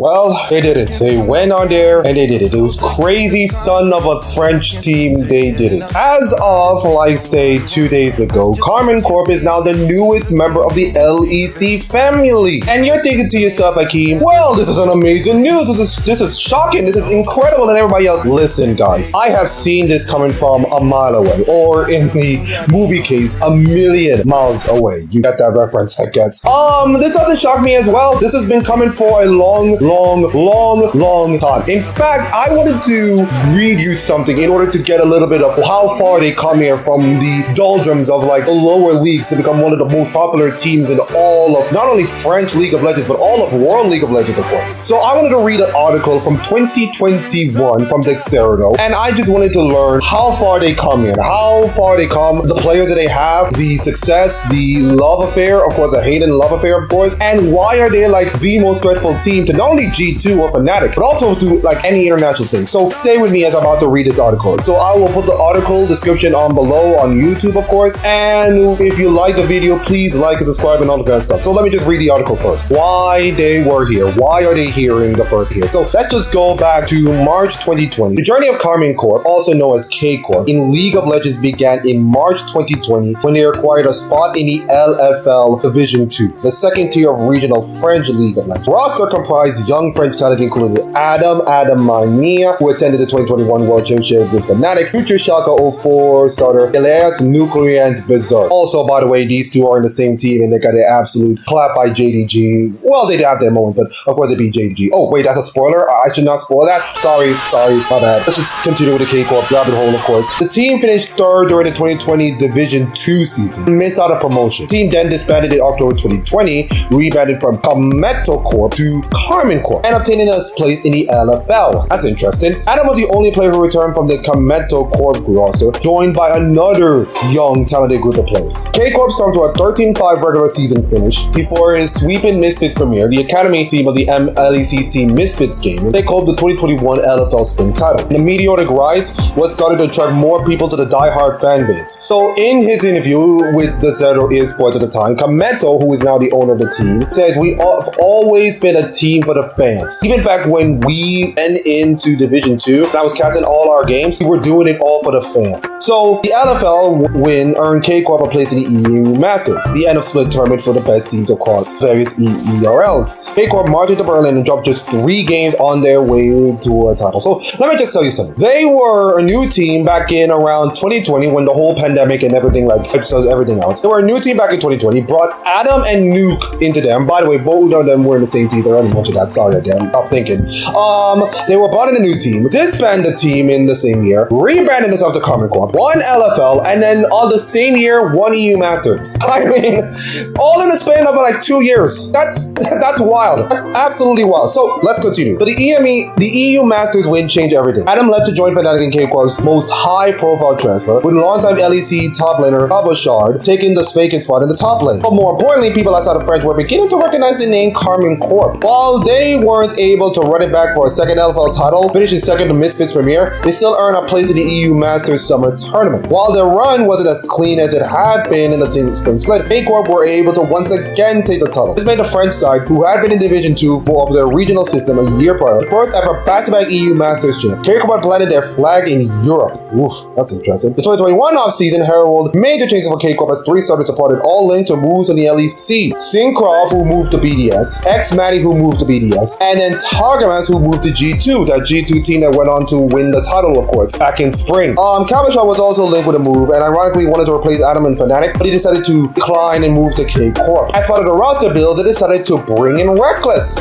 Well, they did it. They went on there and they did it. It was crazy son of a French team. They did it. As of, like, say, 2 days ago, Karmine Corp is now the newest member of the LEC family. And you're thinking to yourself, Akeem, well, this is an amazing news. This is shocking. This is incredible. And everybody else, listen, guys, I have seen this coming from a mile away, or in the movie case, a million miles away. You got that reference, I guess. This doesn't shock me as well. This has been coming for a long time. In fact, I wanted to read you something in order to get a little bit of how far they come here from the doldrums of like the lower leagues to become one of the most popular teams in all of not only French League of Legends, but all of World League of Legends, of course. So I wanted to read an article from 2021 from Dexerto, and I just wanted to learn how far they come here, how far they come, the players that they have, the success, the love affair, of course, the hate and love affair, of course, and why are they like the most dreadful team to not only G2 or Fnatic, but also to like any international thing. So stay with me as I'm about to read this article. So I will put the article description on below on YouTube, of course, and if you like the video, please like and subscribe and all the good stuff. So let me just read the article first. Why they were here. Why are they here in the first place? So let's just go back to March 2020. The journey of Karmine Corp, also known as K Corp, in League of Legends began in March 2020 when they acquired a spot in the LFL Division 2, the second tier of regional French League of Legends. Roster comprised young French talent included Adam Mania, who attended the 2021 World Championship with Fnatic, future Schalke 04 starter Elias Nuclear and Berserk. Also, by the way, these two are in the same team and they got an absolute clap by JDG. Well, they did have their moments, but of course they beat JDG. Oh, wait, that's a spoiler? I should not spoil that? Sorry, my bad. Let's just continue with the K-Corp rabbit hole, of course. The team finished third during the 2020 Division 2 season and missed out on promotion. The team then disbanded in October 2020, rebranded from Karmine Corp to Karmine Corp, and obtaining a place in the LFL. That's interesting. Adam was the only player who returned from the Karmine Corp roster, joined by another young, talented group of players. K-Corp stormed to a 13-5 regular season finish before his sweeping Misfits premiere, the academy team of the LEC's team Misfits game. They called the 2021 LFL Spring title. The meteoric rise was starting to attract more people to the die-hard fan base. So in his interview with the Zero Esports at the time, Karmine, who is now the owner of the team, says, "We have always been a team for the fans. Even back when we went into Division 2 and I was casting all our games, we were doing it all for the fans." So the LFL win earned K-Corp a place in the EU Masters, the end of split tournament for the best teams across various ERLs. K-Corp marched into Berlin and dropped just 3 games on their way to a title. So let me just tell you something. They were a new team back in around 2020 when the whole pandemic and everything like everything else. They were a new team back in 2020, brought Adam and Nuke into them. By the way, both of them were in the same team, so I already mentioned that. Sorry again. I'm thinking. They were brought in a new team, disbanded the team in the same year, rebranded themselves to Karmine Corp, won LFL, and then on the same year, won EU Masters. I mean, all in the span of like 2 years. That's wild. That's absolutely wild. So let's continue. So the EU Masters win changed everything. Adam left to join Fnatic and K-Corp's most high-profile transfer, with longtime LEC top laner Abashard taking the vacant spot in the top lane. But more importantly, people outside of France were beginning to recognize the name Karmine Corp. While they weren't able to run it back for a second LFL title, finishing second to Misfits Premier, they still earned a place in the EU Masters Summer Tournament. While their run wasn't as clean as it had been in the spring split, K-Corp were able to once again take the title. This made the French side, who had been in Division 2 for their regional system a year prior, the first ever back-to-back EU Masters champ. K-Corp planted their flag in Europe. Oof, that's interesting. The 2021 offseason heralded major changes for K-Corp as 3 starters departed, all linked to moves in the LEC. Syncroft, who moved to BDS, X-Matty, who moved to BDS, and then Targamas, who moved to G2, that G2 team that went on to win the title, of course, back in spring. Kabashar was also linked with a move, and ironically wanted to replace Adam in Fnatic, but he decided to decline and move to K-Corp. As part of the roster build, they decided to bring in Reckless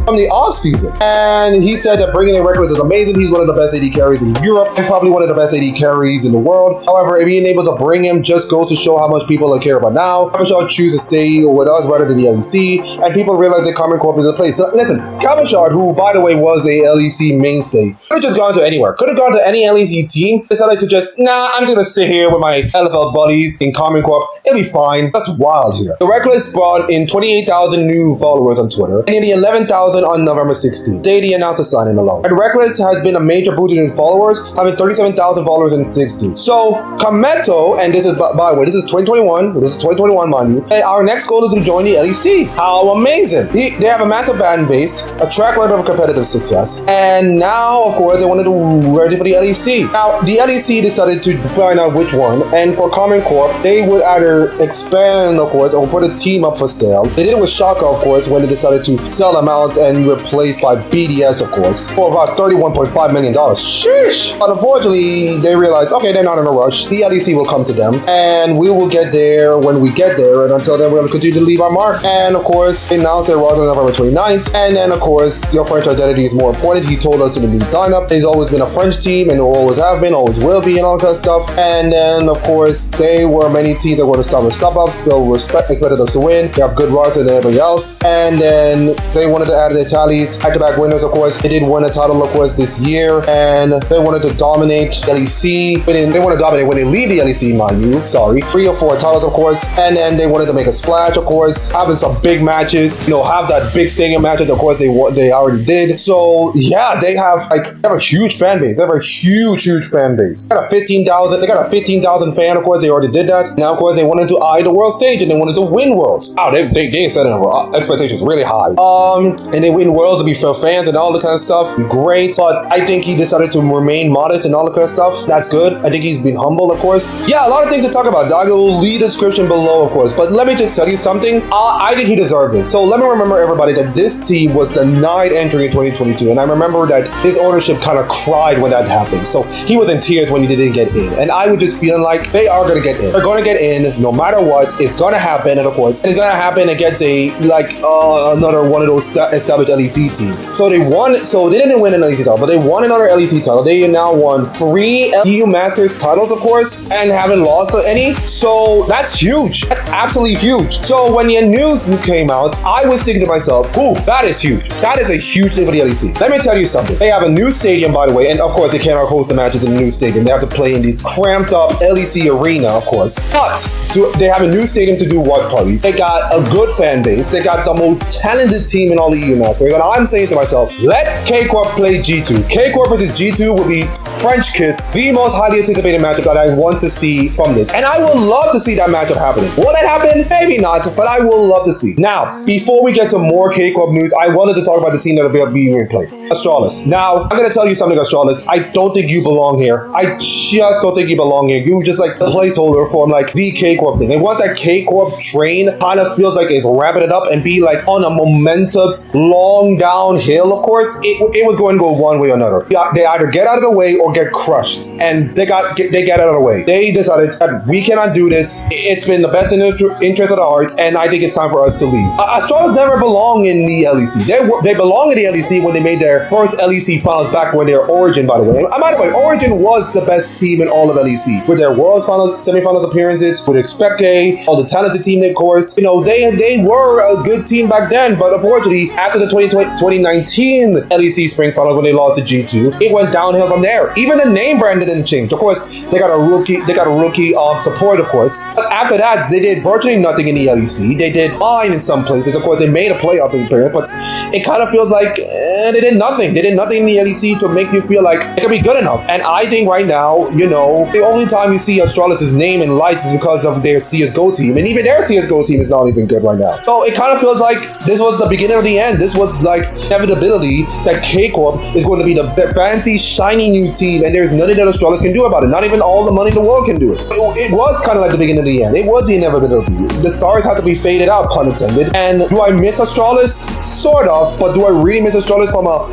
from the off-season. And he said that bringing in Reckless is amazing. He's one of the best AD carries in Europe, and probably one of the best AD carries in the world. However, being able to bring him just goes to show how much people care about now. Kabashar choose to stay with us rather than the LEC, and people realize that Karmine Corp is the place. So, listen, Kabashar, who by the way was a LEC mainstay, could have just gone to anywhere. Could have gone to any LEC team. Decided to just, nah, I'm gonna sit here with my LFL buddies in Karmine Corp. It'll be fine. That's wild here. The Reckless brought in 28,000 new followers on Twitter and nearly 11,000 on November 16th. Day they announced the signing alone. And Reckless has been a major boost in followers, having 37,000 followers in 60. So Karmine, and this is by the way, this is 2021. This is 2021, mind you. And our next goal is to join the LEC. How amazing! They have a massive fan base. base, a track record of competitive success, and now, of course, they wanted to ready for the LEC. Now, the LEC decided to find out which one, and for Karmine Corp, they would either expand, of course, or put a team up for sale. They did it with Shaka, of course, when they decided to sell them out and replaced by BDS, of course, for about $31.5 million. Sheesh! But unfortunately, they realized, okay, they're not in a rush. The LEC will come to them, and we will get there when we get there, and until then, we're going to continue to leave our mark. And, of course, they announced it was on November 29th, and then, of course, your French identity is more important. He told us in the new lineup, he's always been a French team, and always have been, always will be, and all that kind of stuff. And then, of course, they were many teams that were to start with stop-ups, still expected us to win. They have good runs and everybody else. And then they wanted to add the tallies, back-to-back winners, of course. They did win a title, of course, this year, and they wanted to dominate LEC. They want to dominate when they leave the LEC, mind you. Sorry. 3 or 4 titles, of course. And then they wanted to make a splash, of course, having some big matches, have that big stadium match that, of course, they already did. So, yeah, they have a huge fan base. They have a huge fan base. They got a 15,000 fan, of course, they already did that. Now, of course, they wanted to eye the world stage and they wanted to win worlds. Oh, they set expectations really high. And they win worlds to be for fans and all the kind of stuff. Great. But I think he decided to remain modest and all the kind of stuff. That's good. I think he's been humble, of course. Yeah, a lot of things to talk about. I will leave the description below, of course. But let me just tell you something. I think he deserves this. So let me remember everybody that this team was denied entry in 2022. And I remember that his ownership kind of cried when that happened. So he was in tears when he didn't get in. And I was just feeling like they are going to get in. They're going to get in no matter what. It's going to happen. And of course, it's going to happen against another one of those established LEC teams. So they won. So they didn't win an LEC title, but they won another LEC title. They now won 3 EU Masters titles, of course, and haven't lost to any. So that's huge. That's absolutely huge. So when the news came out, I was thinking to myself, ooh, that is huge. That is a huge thing for the LEC. Let me tell you something. They have a new stadium, by the way, and of course they cannot host the matches in the new stadium. They have to play in these cramped up LEC arena, of course. But they have a new stadium to do what parties. They got a good fan base. They got the most talented team in all the EU Masters. And I'm saying to myself, let K Corp play G2. K Corp versus G2 will be French kiss, the most highly anticipated matchup that I want to see from this. And I will love to see that matchup happening. Will it happen? Maybe not, but I will love to see. Now, before we get to more K Corp news, I wanted to talk about the team that will be replaced. Astralisa. Now, I'm going to tell you something, Astralisa. I don't think you belong here. I just don't think you belong here. You just like the placeholder for the K Corp thing. They want that K Corp train kind of feels like it's wrapping it up and be like on a momentous long downhill, of course. It was going to go one way or another. They either get out of the way or get crushed. And they get out of the way. They decided that we cannot do this. It's been the best interest of the heart, and I think it's time for us to leave. Astralisa never belonged in the LEC. They belong in the LEC when they made their first LEC finals back when their Origin, by the way. And by the way, Origin was the best team in all of LEC. With their Worlds finals, semifinals appearances, with Expecte, all the talented team, of course. They were a good team back then, but unfortunately, after the 2019 LEC spring finals when they lost to G2, it went downhill from there. Even the name brand didn't change. Of course, they got a rookie of support, of course. But after that, they did virtually nothing in the LEC. They did fine in some places. Of course, they made a playoffs appearance, but it kind of feels like they did nothing. They did nothing in the LEC to make you feel like it could be good enough. And I think right now, the only time you see Astralisa's name in lights is because of their CSGO team. And even their CSGO team is not even good right now. So it kind of feels like this was the beginning of the end. This was like inevitability that K Corp is going to be the fancy, shiny new team, and there's nothing that Astralisa can do about it. Not even all the money in the world can do it. It was kind of like the beginning of the end. It was the inevitability. The stars have to be faded out, pun intended. And do I miss Astralisa? Sort of, but do I really miss Astralisa from a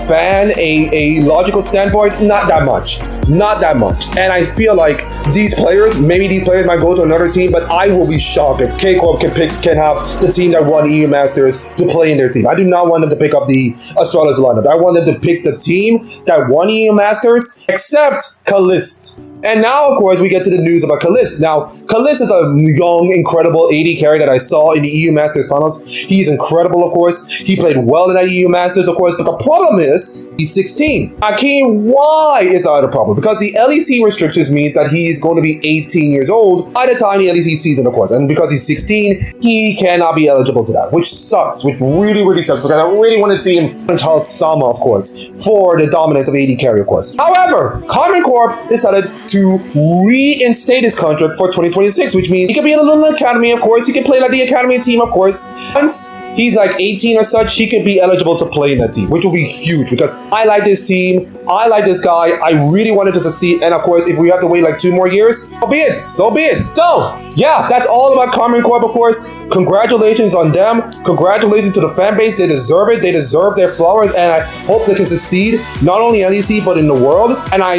fan, a logical standpoint? Not that much. Not that much. And I feel like maybe these players might go to another team, but I will be shocked if K Corp can have the team that won EU Masters to play in their team. I do not want them to pick up the Astralisa lineup. I want them to pick the team that won EU Masters, except Kalist. And now, of course, we get to the news about Kalist. Now, Kalist is a young, incredible AD carry that I saw in the EU Masters finals. He's incredible, of course. He played well in that EU Masters, of course, but the problem is he's 16. Hakeem, why is that a problem? Because the LEC restrictions means that he's going to be 18 years old by the time the LEC season, of course. And because he's 16, he cannot be eligible to that, which sucks, which really, really sucks, because I really want to see him challenge Sama, of course, for the dominance of AD carry, of course. However, Karmine Corp decided to reinstate his contract for 2026, which means he could be in a little academy, of course. He can play like the academy team, of course. Once he's like 18 or such, he could be eligible to play in that team, which will be huge because I like this team. I like this guy. I really wanted to succeed. And of course, if we have to wait like 2 more years, so be it. So be it. So, yeah, that's all about Karmine Corp, of course. Congratulations on them. Congratulations to the fan base. They deserve it. They deserve their flowers. And I hope they can succeed, not only LEC, but in the world. And I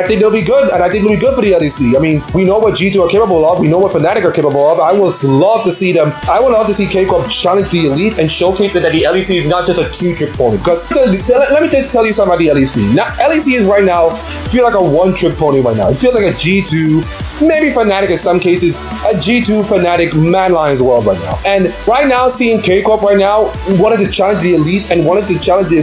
think they'll be good. And I think it'll be good for the LEC. I mean, we know what G2 are capable of. We know what Fnatic are capable of. I would love to see them. I would love to see K-Corp challenge the elite and showcase that the LEC is not just a 2-trick pony. Because let me just tell you something about the LEC. Now, LEC is right now, feel like a 1-trick pony right now. It feels like a G2, maybe Fnatic in some cases, a G2 Fnatic Man Lions world right now. And right now, seeing K-Corp right now wanted to challenge the elite and wanted to challenge the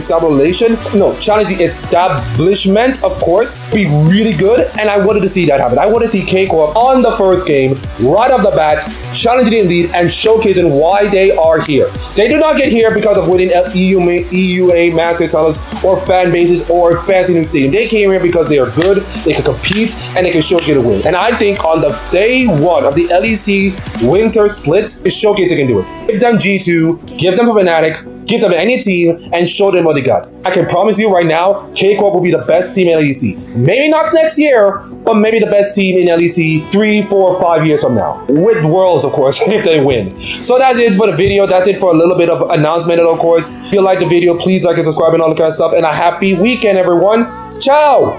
challenge the establishment, of course, be really good. And I wanted to see that happen. I want to see K-Corp on the first game, right off the bat, challenging the elite and showcasing why they are here. They do not get here because of winning EUA Master Titles or fan bases or fancy new stadium. They came here because they are good, they can compete, and they can showcase a win. And I think on the day 1 of the LEC winter split, is showcase they can do it. Give them G2, give them Fnatic, give them any team, and show them what they got. I can promise you right now, K-Corp will be the best team in LEC. Maybe not next year, but maybe the best team in LEC 3, 4, 5 years from now. With Worlds, of course, if they win. So that's it for the video. That's it for a little bit of announcement, of course. If you like the video, please like and subscribe and all the kind of stuff. And a happy weekend, everyone. Ciao!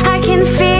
I can feel